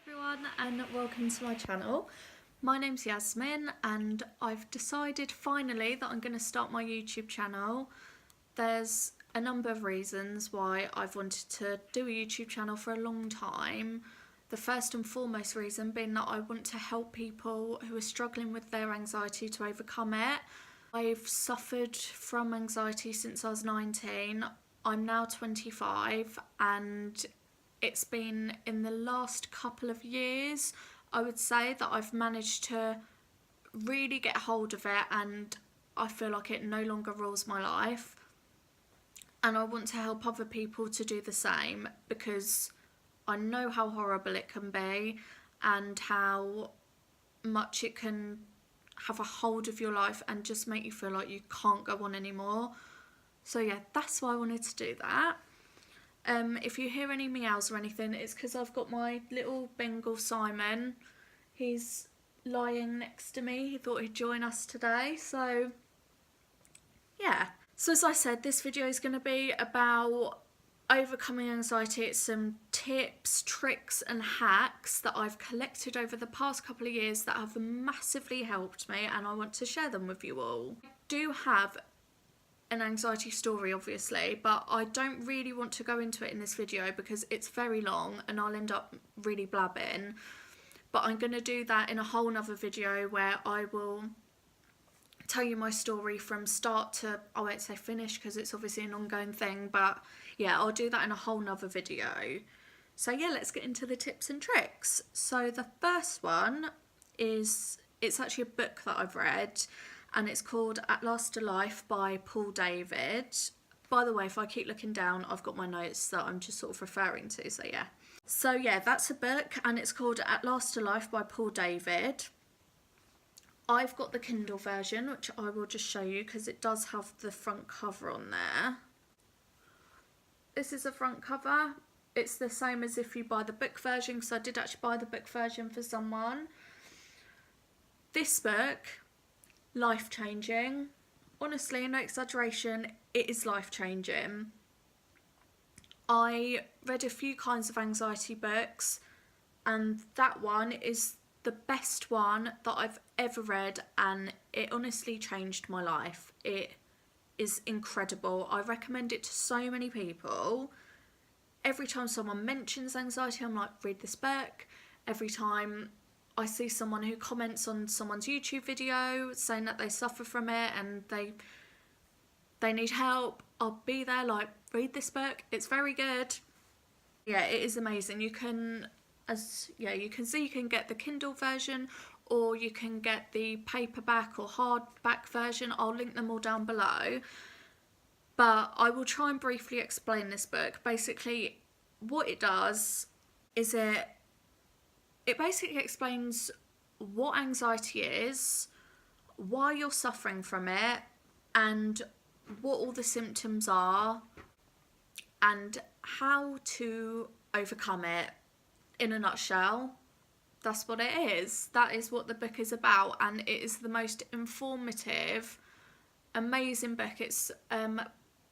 Everyone and welcome to my channel. My name's Yasmine and I've decided finally that I'm going to start my YouTube channel. There's a number of reasons why I've wanted to do a YouTube channel for a long time. The first and foremost reason being that I want to help people who are struggling with their anxiety to overcome it. I've suffered from anxiety since I was 19. I'm now 25 and it's been in the last couple of years, I would say, that I've managed to really get hold of it and I feel like it no longer rules my life. And I want to help other people to do the same because I know how horrible it can be and how much it can have a hold of your life and just make you feel like you can't go on anymore. So yeah, that's why I wanted to do that. If you hear any meows or anything, it's because I've got my little Bengal Simon. He's lying next to me. He thought he'd join us today. So, yeah. So as I said, this video is going to be about overcoming anxiety. It's some tips, tricks and hacks that I've collected over the past couple of years that have massively helped me and I want to share them with you all. I do have an anxiety story obviously, but I don't really want to go into it in this video because it's very long and I'll end up really blabbing. But I'm going to do that in a whole nother video where I will tell you my story from start to, I won't say finish because it's obviously an ongoing thing, but yeah, I'll do that in a whole nother video. So yeah, let's get into the tips and tricks. So the first one is, it's actually a book that I've read, and it's called At Last Alive by Paul David. By the way, if I keep looking down, I've got my notes that I'm just sort of referring to, so yeah. So yeah, that's a book and it's called At Last Alive by Paul David. I've got the Kindle version, which I will just show you because it does have the front cover on there. This is the front cover. It's the same as if you buy the book version, because I did actually buy the book version for someone. This book, life-changing. Honestly, no exaggeration, it is life-changing. I read a few kinds of anxiety books and that one is the best one that I've ever read and it honestly changed my life. It is incredible. I recommend it to so many people. Every time someone mentions anxiety, I'm like, read this book. Every time I see someone who comments on someone's YouTube video saying that they suffer from it and they need help, I'll be there like, read this book, it's very good. Yeah, it is amazing. You can, you can see you can get the Kindle version or you can get the paperback or hardback version. I'll link them all down below. But I will try and briefly explain this book. Basically, what it does is it basically explains what anxiety is, why you're suffering from it, and what all the symptoms are, and how to overcome it. In a nutshell, that's what it is. That is what the book is about, and it is the most informative, amazing book. It's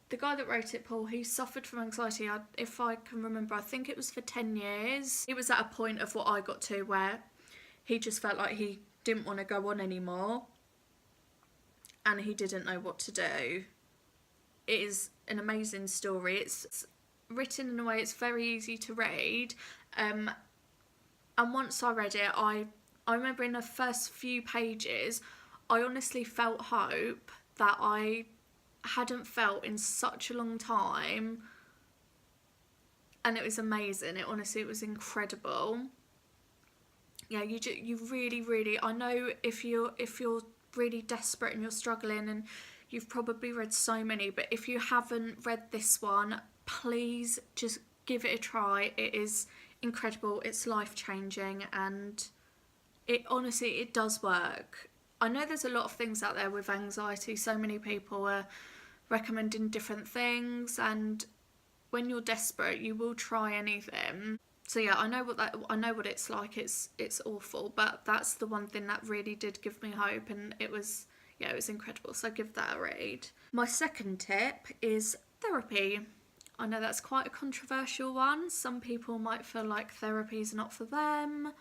the guy that wrote it, Paul, he suffered from anxiety, if I can remember, I think it was for 10 years. He was at a point of what I got to where he just felt like he didn't want to go on anymore and he didn't know what to do. It is an amazing story. It's written in a way it's very easy to read. And once I read it, I remember in the first few pages, I honestly felt hope that I hadn't felt in such a long time, and it was amazing. It was incredible. Yeah, you really, I know if you're really desperate and you're struggling, and you've probably read so many, but if you haven't read this one, please just give it a try. It is incredible, it's life-changing, and it does work. I know there's a lot of things out there with anxiety. So many people are recommending different things, and when you're desperate, you will try anything. So yeah, I know what it's like. It's awful, but that's the one thing that really did give me hope, and it was incredible. So give that a read. My second tip is therapy. I know that's quite a controversial one. Some people might feel like therapy's not for them.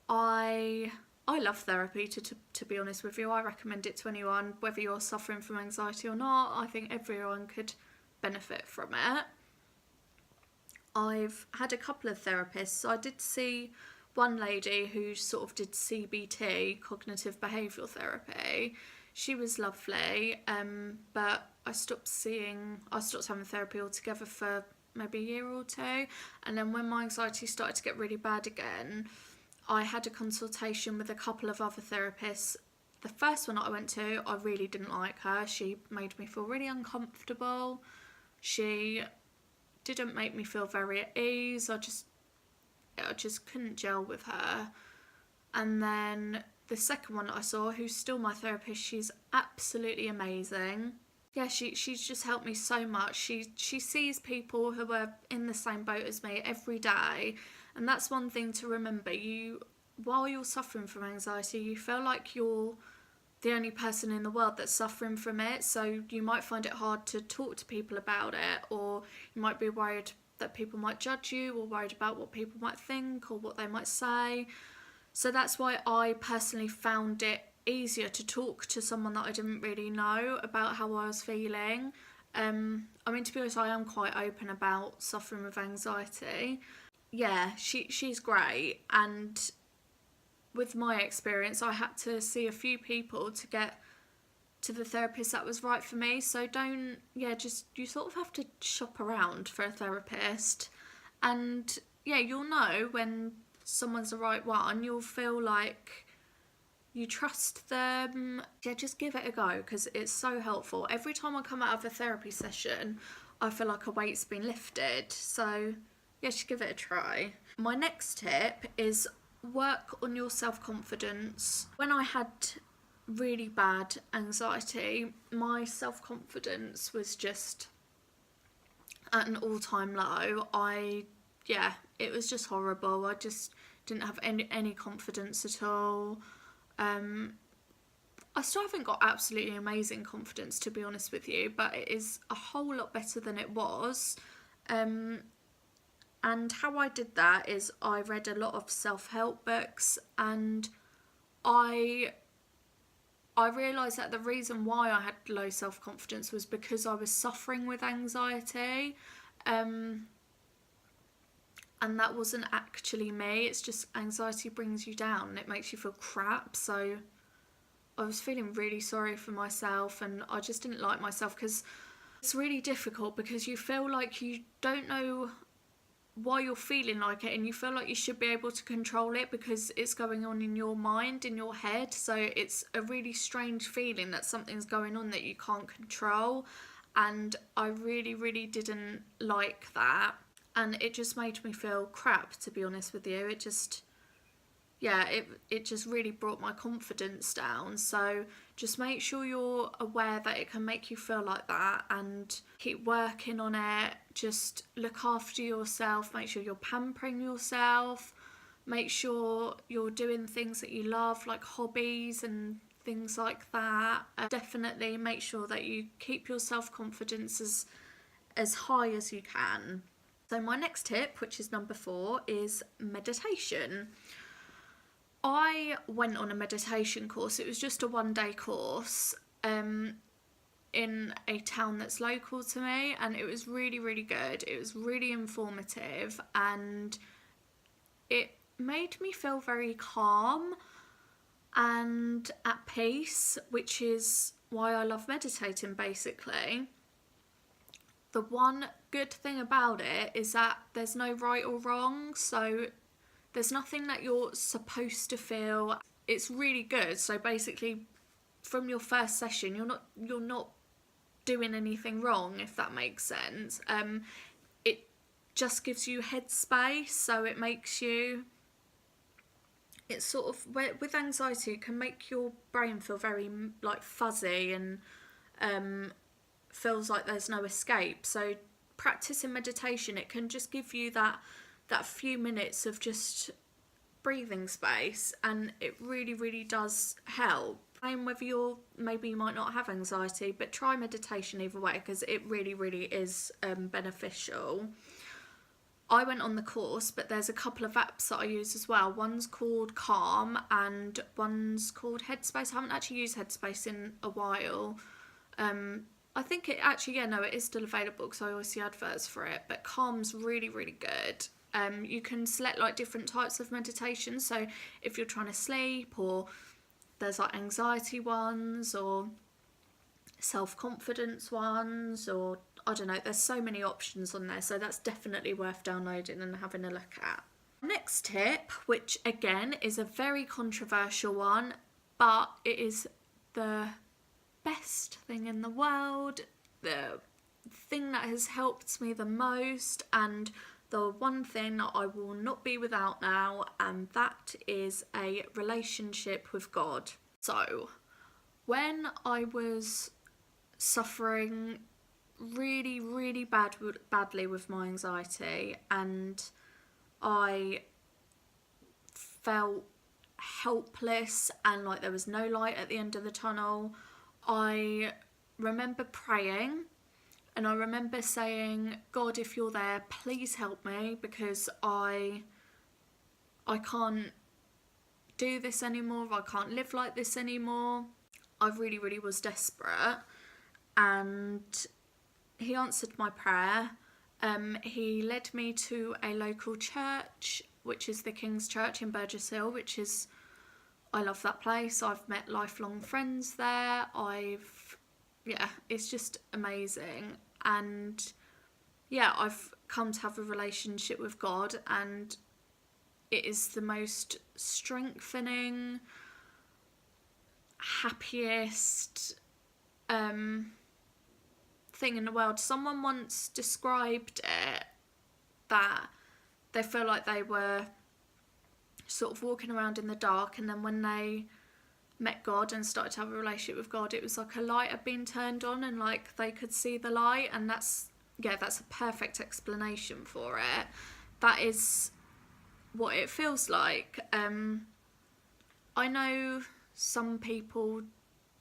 I love therapy, to be honest with you. I recommend it to anyone, whether you're suffering from anxiety or not. I think everyone could benefit from it. I've had a couple of therapists. I did see one lady who sort of did CBT, cognitive behavioural therapy. She was lovely, but I stopped having therapy altogether for maybe a year or two. And then when my anxiety started to get really bad again, I had a consultation with a couple of other therapists. The first one that I went to, I really didn't like her. She made me feel really uncomfortable. She didn't make me feel very at ease. I just couldn't gel with her. And then the second one that I saw, who's still my therapist, she's absolutely amazing. Yeah, she's just helped me so much. She sees people who are in the same boat as me every day. And that's one thing to remember. While you're suffering from anxiety, you feel like you're the only person in the world that's suffering from it. So you might find it hard to talk to people about it, or you might be worried that people might judge you, or worried about what people might think or what they might say. So that's why I personally found it easier to talk to someone that I didn't really know about how I was feeling. I mean, to be honest, I am quite open about suffering with anxiety. Yeah, she's great, and with my experience, I had to see a few people to get to the therapist that was right for me. So you sort of have to shop around for a therapist, and yeah, you'll know when someone's the right one. You'll feel like you trust them. Yeah, just give it a go, because it's so helpful. Every time I come out of a therapy session, I feel like a weight's been lifted. So yeah, just give it a try. My next tip is work on your self-confidence. When I had really bad anxiety, my self-confidence was just at an all-time low. It was just horrible. I just didn't have any confidence at all. I still haven't got absolutely amazing confidence, to be honest with you, but it is a whole lot better than it was. And how I did that is I read a lot of self-help books, and I realised that the reason why I had low self-confidence was because I was suffering with anxiety. And that wasn't actually me. It's just anxiety brings you down and it makes you feel crap. So I was feeling really sorry for myself, and I just didn't like myself, because it's really difficult, because you feel like you don't know why you're feeling like it, and you feel like you should be able to control it because it's going on in your mind, in your head. So it's a really strange feeling that something's going on that you can't control, and I really, really didn't like that, and it just made me feel crap, to be honest with you. It just really brought my confidence down. So just make sure you're aware that it can make you feel like that, and keep working on it. Just look after yourself, make sure you're pampering yourself, make sure you're doing things that you love, like hobbies and things like that. Definitely make sure that you keep your self-confidence as high as you can. So my next tip, which is number 4, is meditation. I went on a meditation course. It was just a 1-day course in a town that's local to me, and it was really, really good. It was really informative, and it made me feel very calm and at peace, which is why I love meditating, basically. The one good thing about it is that there's no right or wrong, so there's nothing that you're supposed to feel. It's really good. So basically, from your first session, you're not doing anything wrong, if that makes sense. It just gives you headspace, so it makes you. It's sort of, with anxiety, it can make your brain feel very like fuzzy and feels like there's no escape. So practicing meditation, it can just give you that few minutes of just breathing space, and it really, really does help. And whether maybe you might not have anxiety, but try meditation either way, because it really, really is beneficial. I went on the course, but there's a couple of apps that I use as well. One's called Calm and one's called Headspace. I haven't actually used Headspace in a while. I think it actually, yeah, no, it is still available because I always see adverts for it. But Calm's really, really good. You can select like different types of meditation. So if you're trying to sleep, or there's like anxiety ones or self-confidence ones, or I don't know, there's so many options on there, so that's definitely worth downloading and having a look at. Next tip, which again is a very controversial one, but it is the best thing in the world, the thing that has helped me the most, and the one thing that I will not be without now, and that is a relationship with God. So when I was suffering really, really badly with my anxiety, and I felt helpless and like there was no light at the end of the tunnel, I remember praying, and I remember saying, God, if you're there, please help me, because I can't do this anymore, I can't live like this anymore. I really, really was desperate. And he answered my prayer. He led me to a local church, which is the King's Church in Burgess Hill, I love that place. I've met lifelong friends there. It's just amazing. And yeah, I've come to have a relationship with God, and it is the most strengthening, happiest thing in the world. Someone once described it that they feel like they were sort of walking around in the dark, and then when they met God and started to have a relationship with God, it was like a light had been turned on and like they could see the light. And that's a perfect explanation for it. That is what it feels like. I know some people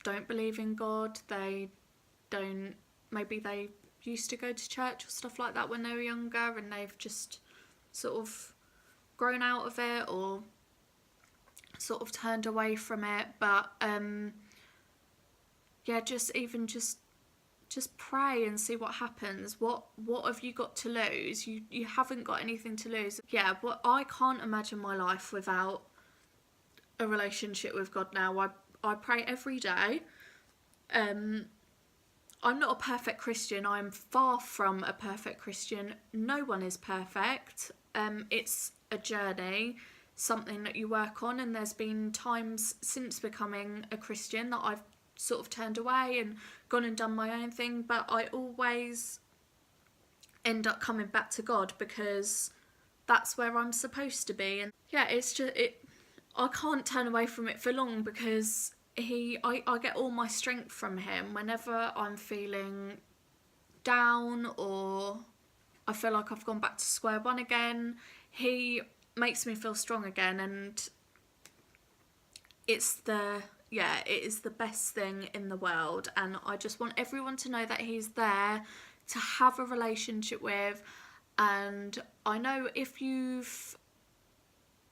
don't believe in God. Maybe they used to go to church or stuff like that when they were younger, and they've just sort of grown out of it or sort of turned away from it. But just pray and see what happens. What have you got to lose? You haven't got anything to lose. Yeah, but I can't imagine my life without a relationship with God now. I pray every day. I'm not a perfect Christian. I'm far from a perfect Christian. No one is perfect. It's a journey, something that you work on, and there's been times since becoming a Christian that I've sort of turned away and gone and done my own thing, but I always end up coming back to God because that's where I'm supposed to be. And yeah, I can't turn away from it for long, because I get all my strength from him whenever I'm feeling down or I feel like I've gone back to square one again. He makes me feel strong again, and it is the best thing in the world. And I just want everyone to know that he's there to have a relationship with. And I know if you've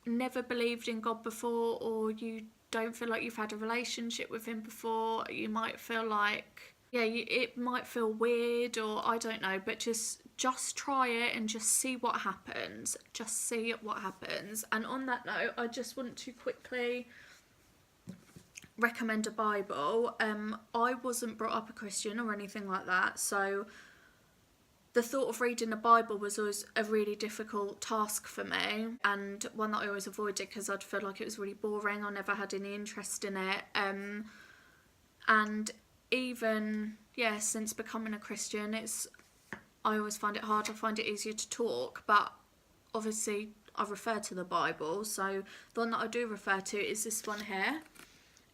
never believed in God before, or you don't feel like you've had a relationship with him before, you might feel like, it might feel weird, or I don't know, but just try it and just see what happens. Just see what happens. And on that note, I just want to quickly recommend a Bible. I wasn't brought up a Christian or anything like that, so the thought of reading the Bible was always a really difficult task for me, and one that I always avoided because I'd feel like it was really boring. I never had any interest in it. And even, since becoming a Christian, I always find it hard. I find it easier to talk, but obviously I refer to the Bible. So the one that I do refer to is this one here.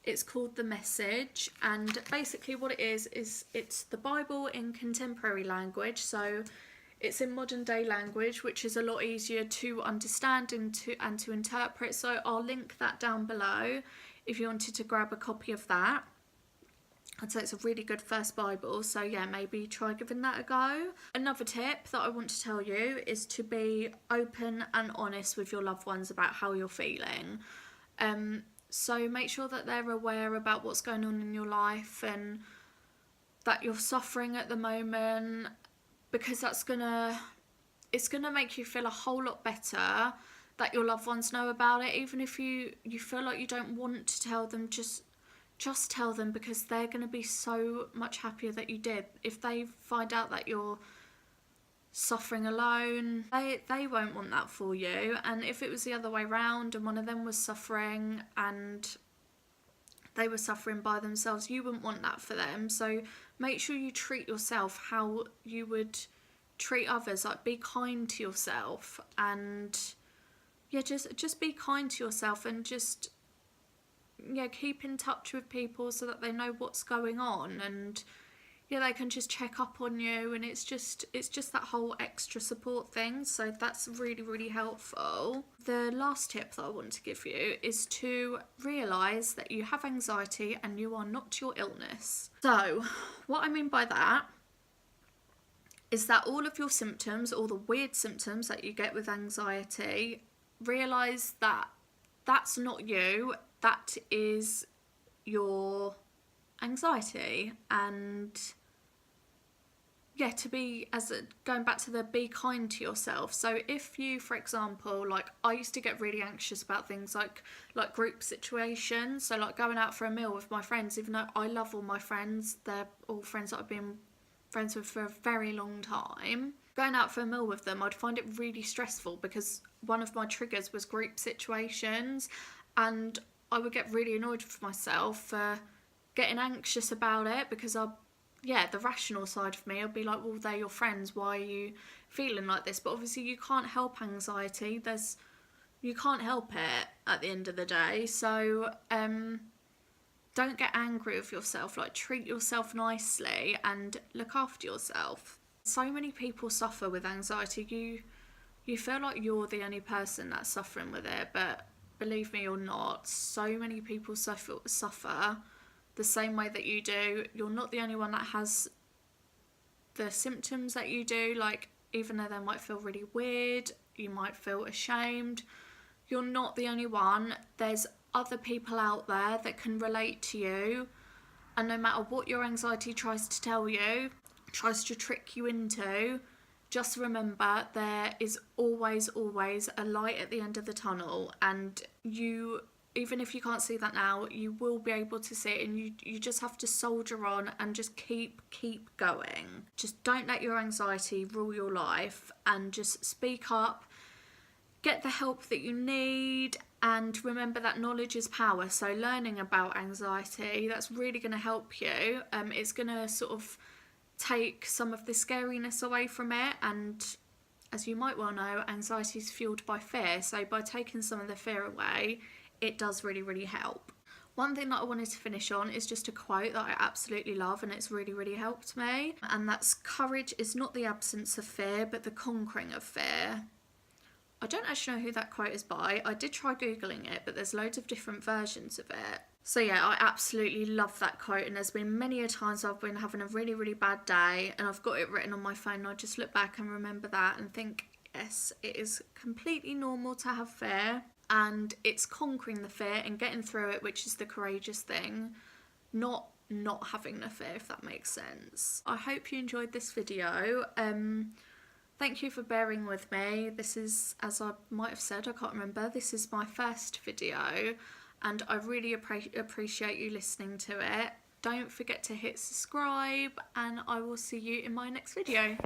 It's called The Message, and basically what it is it's the Bible in contemporary language, so it's in modern day language, which is a lot easier to understand and to interpret. So I'll link that down below if you wanted to grab a copy of that. I'd say it's a really good first Bible, so yeah, maybe try giving that a go. Another tip that I want to tell you is to be open and honest with your loved ones about how you're feeling. So make sure that they're aware about what's going on in your life and that you're suffering at the moment, because it's gonna make you feel a whole lot better that your loved ones know about it. Even if you feel like you don't want to tell them, just tell them, because they're going to be so much happier that you did. If they find out that you're suffering alone, they won't want that for you. And if it was the other way around and one of them was suffering and they were suffering by themselves, you wouldn't want that for them. So make sure you treat yourself how you would treat others. Like, be kind to yourself, and yeah, just be kind to yourself, and just keep in touch with people so that they know what's going on, and they can just check up on you, and it's just that whole extra support thing. So that's really, really helpful. The last tip that I want to give you is to realise that you have anxiety and you are not your illness. So what I mean by that is that all of your symptoms, all the weird symptoms that you get with anxiety, realise that that's not you, that is your anxiety. And going back to be kind to yourself. So if you, for example, like, I used to get really anxious about things like group situations, so like going out for a meal with my friends, even though I love all my friends, they're all friends that I've been friends with for a very long time. Going out for a meal with them, I'd find it really stressful, because one of my triggers was group situations, and I would get really annoyed with myself for getting anxious about it, because the rational side of me, I'd be like, well, they're your friends, why are you feeling like this? But obviously you can't help anxiety. You can't help it at the end of the day. So don't get angry with yourself. Like, treat yourself nicely and look after yourself. So many people suffer with anxiety. You feel like you're the only person that's suffering with it, but believe me, you're not. So many people suffer the same way that you do. You're not the only one that has the symptoms that you do. Like, even though they might feel really weird, you might feel ashamed, you're not the only one. There's other people out there that can relate to you, and no matter what your anxiety tries to tell you, tries to trick you into, just remember there is always a light at the end of the tunnel, and even if you can't see that now, you will be able to see it, and you just have to soldier on and just keep going. Just don't let your anxiety rule your life, and just speak up, get the help that you need, and remember that knowledge is power. So learning about anxiety, that's really going to help you. It's going to sort of take some of the scariness away from it, and as you might well know, anxiety is fueled by fear. So by taking some of the fear away, it does really, really help. One thing that I wanted to finish on is just a quote that I absolutely love, and it's really, really helped me. And that's, courage is not the absence of fear, but the conquering of fear. I don't actually know who that quote is by. I did try Googling it, but there's loads of different versions of it. So yeah, I absolutely love that quote, and there's been many a times I've been having a really, really bad day and I've got it written on my phone, and I just look back and remember that and think, yes, it is completely normal to have fear, and it's conquering the fear and getting through it, which is the courageous thing, not having the fear, if that makes sense. I hope you enjoyed this video. Thank you for bearing with me. This is, as I might have said, I can't remember, this is my first video, and I really appreciate you listening to it. Don't forget to hit subscribe, and I will see you in my next video.